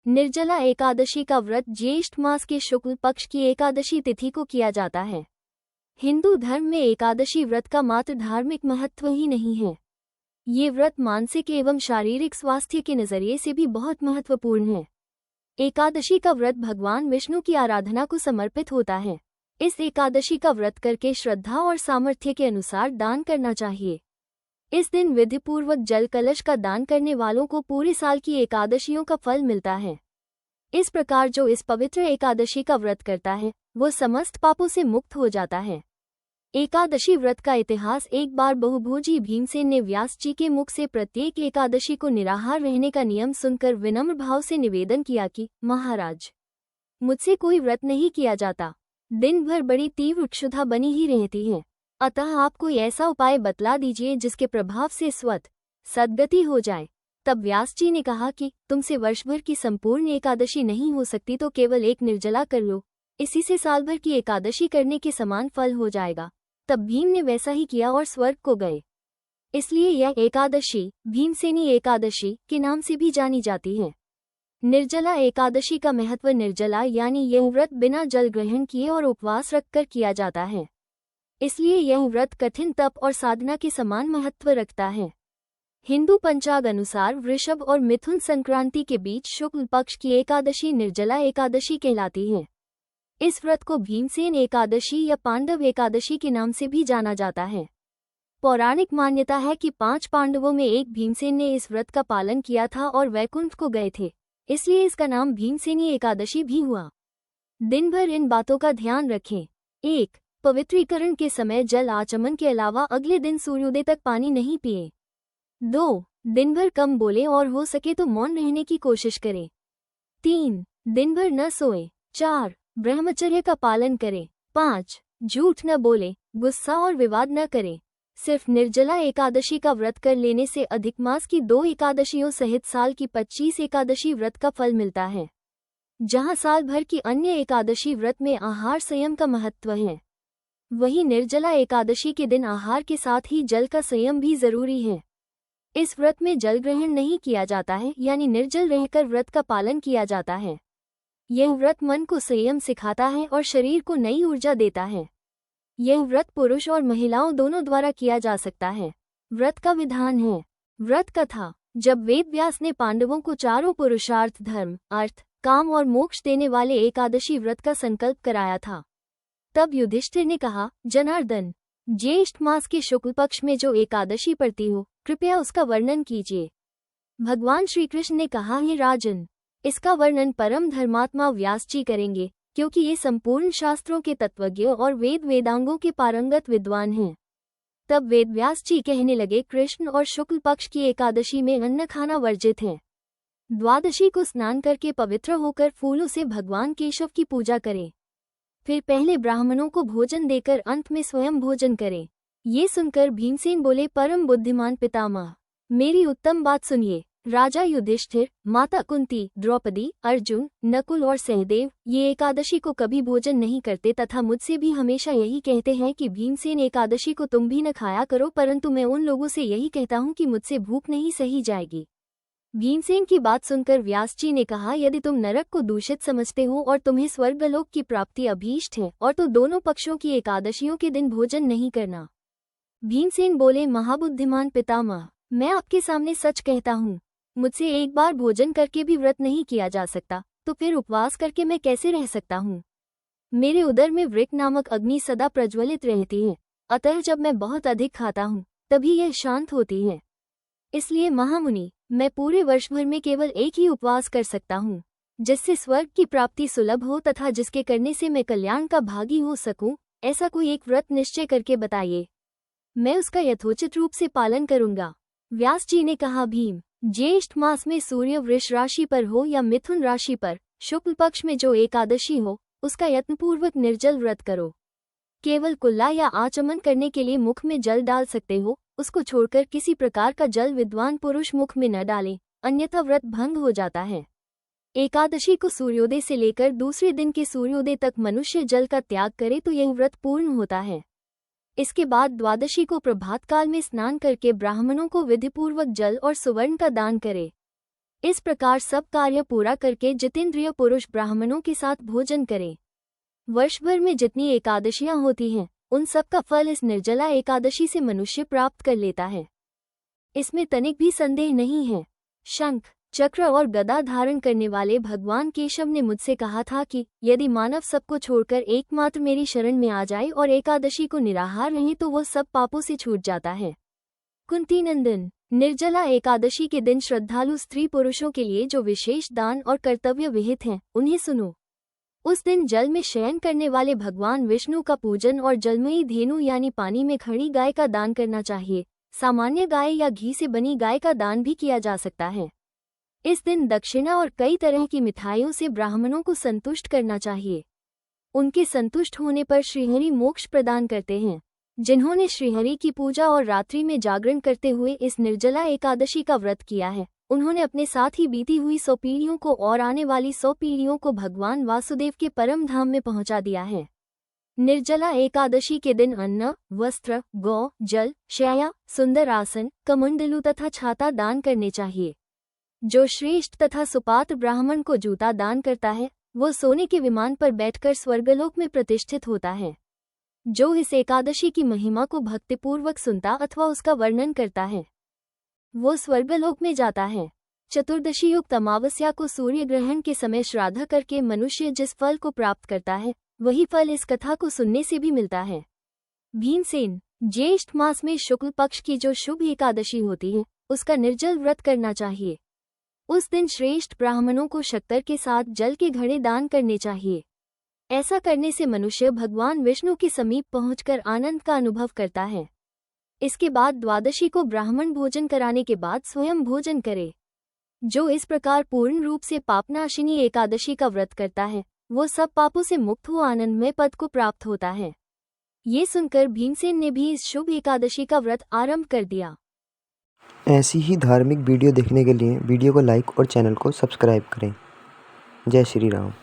निर्जला एकादशी का व्रत ज्येष्ठ मास के शुक्ल पक्ष की एकादशी तिथि को किया जाता है। हिंदू धर्म में एकादशी व्रत का मात्र धार्मिक महत्व ही नहीं है, ये व्रत मानसिक एवं शारीरिक स्वास्थ्य के नजरिए से भी बहुत महत्वपूर्ण है। एकादशी का व्रत भगवान विष्णु की आराधना को समर्पित होता है। इस एकादशी का व्रत करके श्रद्धा और सामर्थ्य के अनुसार दान करना चाहिए। इस दिन विधिपूर्वक जल कलश का दान करने वालों को पूरे साल की एकादशियों का फल मिलता है। इस प्रकार जो इस पवित्र एकादशी का व्रत करता है वो समस्त पापों से मुक्त हो जाता है। एकादशी व्रत का इतिहास। एक बार बहुभोजी भीमसेन ने व्यास जी के मुख से प्रत्येक एकादशी को निराहार रहने का नियम सुनकर विनम्र भाव से निवेदन किया कि महाराज, मुझसे कोई व्रत नहीं किया जाता, दिन भर बड़ी तीव्र क्षुधा बनी ही रहती है, अतः आप कोई ऐसा उपाय बतला दीजिए जिसके प्रभाव से सद्गति हो जाए। तब व्यास जी ने कहा कि तुमसे वर्ष भर की संपूर्ण एकादशी नहीं हो सकती तो केवल एक निर्जला कर लो, इसी से साल भर की एकादशी करने के समान फल हो जाएगा। तब भीम ने वैसा ही किया और स्वर्ग को गए। इसलिए यह एकादशी भीमसेनी एकादशी के नाम से भी जानी जाती है। निर्जला एकादशी का महत्व। निर्जला यानी यह व्रत बिना जल ग्रहण किए और उपवास रखकर किया जाता है, इसलिए यह व्रत कठिन तप और साधना के समान महत्व रखता है। हिंदू पंचांग अनुसार वृषभ और मिथुन संक्रांति के बीच शुक्ल पक्ष की एकादशी निर्जला एकादशी कहलाती है। इस व्रत को भीमसेन एकादशी या पांडव एकादशी के नाम से भी जाना जाता है। पौराणिक मान्यता है कि 5 पांडवों में एक भीमसेन ने इस व्रत का पालन किया था और वैकुंठ को गए थे, इसलिए इसका नाम भीमसेनी एकादशी भी हुआ। दिन भर इन बातों का ध्यान रखें। 1. पवित्रीकरण के समय जल आचमन के अलावा अगले दिन सूर्योदय तक पानी नहीं पिए। 2. दिन भर कम बोले और हो सके तो मौन रहने की कोशिश करें। 3. दिन भर न सोए। 4. ब्रह्मचर्य का पालन करें। 5. झूठ न बोले, गुस्सा और विवाद न करें। सिर्फ निर्जला एकादशी का व्रत कर लेने से अधिक मास की 2 एकादशियों सहित साल की 25 एकादशी व्रत का फल मिलता है। जहां साल भर की अन्य एकादशी व्रत में आहार संयम का महत्व है, वहीं निर्जला एकादशी के दिन आहार के साथ ही जल का संयम भी जरूरी है। इस व्रत में जल ग्रहण नहीं किया जाता है, यानी निर्जल रहकर व्रत का पालन किया जाता है। यह व्रत मन को संयम सिखाता है और शरीर को नई ऊर्जा देता है। यह व्रत पुरुष और महिलाओं दोनों द्वारा किया जा सकता है। व्रत का विधान है। व्रत कथा। जब वेद व्यास ने पांडवों को चारों पुरुषार्थ धर्म, अर्थ, काम और मोक्ष देने वाले एकादशी व्रत का संकल्प कराया था, तब युधिष्ठिर ने कहा, जनार्दन, ज्येष्ठ मास के शुक्ल पक्ष में जो एकादशी पड़ती हो, कृपया उसका वर्णन कीजिए। भगवान श्री कृष्ण ने कहा, हे राजन, इसका वर्णन परम धर्मात्मा व्यास जी करेंगे, क्योंकि ये संपूर्ण शास्त्रों के तत्वज्ञ और वेदांगों के पारंगत विद्वान हैं। तब वेद व्यास जी कहने लगे, कृष्ण और शुक्ल पक्ष की एकादशी में अन्न खाना वर्जित है। द्वादशी को स्नान करके पवित्र होकर फूलों से भगवान केशव की पूजा करें, फिर पहले ब्राह्मणों को भोजन देकर अंत में स्वयं भोजन करें। ये सुनकर भीमसेन बोले, परम बुद्धिमान पितामह, मेरी उत्तम बात सुनिए। राजा युधिष्ठिर, माता कुंती, द्रौपदी, अर्जुन, नकुल और सहदेव ये एकादशी को कभी भोजन नहीं करते तथा मुझसे भी हमेशा यही कहते हैं कि भीमसेन एकादशी को तुम भी न खाया करो, परंतु मैं उन लोगों से यही कहता हूँ कि मुझसे भूख नहीं सही जाएगी। भीमसेन की बात सुनकर व्यास जी ने कहा, यदि तुम नरक को दूषित समझते हो और तुम्हें स्वर्गलोक की प्राप्ति अभीष्ट है और तो दोनों पक्षों की एकादशियों के दिन भोजन नहीं करना। भीमसेन बोले, महाबुद्धिमान पितामह, मैं आपके सामने सच कहता हूँ, मुझसे एक बार भोजन करके भी व्रत नहीं किया जा सकता, तो फिर उपवास करके मैं कैसे रह सकता हूँ। मेरे उदर में वृक्क नामक अग्नि सदा प्रज्वलित रहती है, अतः जब मैं बहुत अधिक खाता हूँ तभी यह शांत होती है। इसलिए महामुनि, मैं पूरे वर्ष भर में केवल एक ही उपवास कर सकता हूँ, जिससे स्वर्ग की प्राप्ति सुलभ हो तथा जिसके करने से मैं कल्याण का भागी हो सकूं। ऐसा कोई एक व्रत निश्चय करके बताइए, मैं उसका यथोचित रूप से पालन करूंगा। व्यास जी ने कहा, भीम, ज्येष्ठ मास में सूर्य वृष राशि पर हो या मिथुन राशि पर, शुक्ल पक्ष में जो एकादशी हो, उसका यत्नपूर्वक निर्जल व्रत करो। केवल कुल्ला या आचमन करने के लिए मुख में जल डाल सकते हो, उसको छोड़कर किसी प्रकार का जल विद्वान पुरुष मुख में न डालें, अन्यथा व्रत भंग हो जाता है। एकादशी को सूर्योदय से लेकर दूसरे दिन के सूर्योदय तक मनुष्य जल का त्याग करे तो यह व्रत पूर्ण होता है। इसके बाद द्वादशी को प्रभात काल में स्नान करके ब्राह्मणों को विधिपूर्वक जल और सुवर्ण का दान करे। इस प्रकार सब कार्य पूरा करके जितेंद्रिय पुरुष ब्राह्मणों के साथ भोजन करे। वर्ष भर में जितनी एकादशियां होती हैं, उन सब का फल इस निर्जला एकादशी से मनुष्य प्राप्त कर लेता है। इसमें तनिक भी संदेह नहीं है। शंख, चक्र और गदा धारण करने वाले भगवान केशव ने मुझसे कहा था कि यदि मानव सबको छोड़कर एकमात्र मेरी शरण में आ जाए और एकादशी को निराहार रहे तो वो सब पापों से छूट जाता है। कुंती नंदन, निर्जला एकादशी के दिन श्रद्धालु स्त्री पुरुषों के लिए जो विशेष दान और कर्तव्य विहित हैं, उन्हें सुनो। उस दिन जल में शयन करने वाले भगवान विष्णु का पूजन और जलमयी धेनु यानी पानी में खड़ी गाय का दान करना चाहिए। सामान्य गाय या घी से बनी गाय का दान भी किया जा सकता है। इस दिन दक्षिणा और कई तरह की मिठाइयों से ब्राह्मणों को संतुष्ट करना चाहिए। उनके संतुष्ट होने पर श्रीहरि मोक्ष प्रदान करते हैं। जिन्होंने श्रीहरि की पूजा और रात्रि में जागरण करते हुए इस निर्जला एकादशी का व्रत किया है, उन्होंने अपने साथ ही बीती हुई 100 पीढ़ियों को और आने वाली 100 पीढ़ियों को भगवान वासुदेव के परम धाम में पहुंचा दिया है। निर्जला एकादशी के दिन अन्न, वस्त्र, गौ, जल, शैया, सुंदर आसन, कमंडलू तथा छाता दान करने चाहिए। जो श्रेष्ठ तथा सुपात्र ब्राह्मण को जूता दान करता है, वो सोने के विमान पर बैठकर स्वर्गलोक में प्रतिष्ठित होता है। जो इस एकादशी की महिमा को भक्तिपूर्वक सुनता अथवा उसका वर्णन करता है, वो स्वर्गलोक में जाता है। चतुर्दशी युक्त अमावस्या को सूर्य ग्रहण के समय श्राद्ध करके मनुष्य जिस फल को प्राप्त करता है, वही फल इस कथा को सुनने से भी मिलता है। भीमसेन, ज्येष्ठ मास में शुक्ल पक्ष की जो शुभ एकादशी होती है, उसका निर्जल व्रत करना चाहिए। उस दिन श्रेष्ठ ब्राह्मणों को शक्कर के साथ जल के घड़े दान करने चाहिए। ऐसा करने से मनुष्य भगवान विष्णु के समीप पहुंचकर आनंद का अनुभव करता है। इसके बाद द्वादशी को ब्राह्मण भोजन कराने के बाद स्वयं भोजन करे। जो इस प्रकार पूर्ण रूप से पापनाशिनी एकादशी का व्रत करता है, वो सब पापों से मुक्त हो आनंदमय पद को प्राप्त होता है। ये सुनकर भीमसेन ने भी इस शुभ एकादशी का व्रत आरंभ कर दिया। ऐसी ही धार्मिक वीडियो देखने के लिए वीडियो को लाइक और चैनल को सब्सक्राइब करें। जय श्री राम।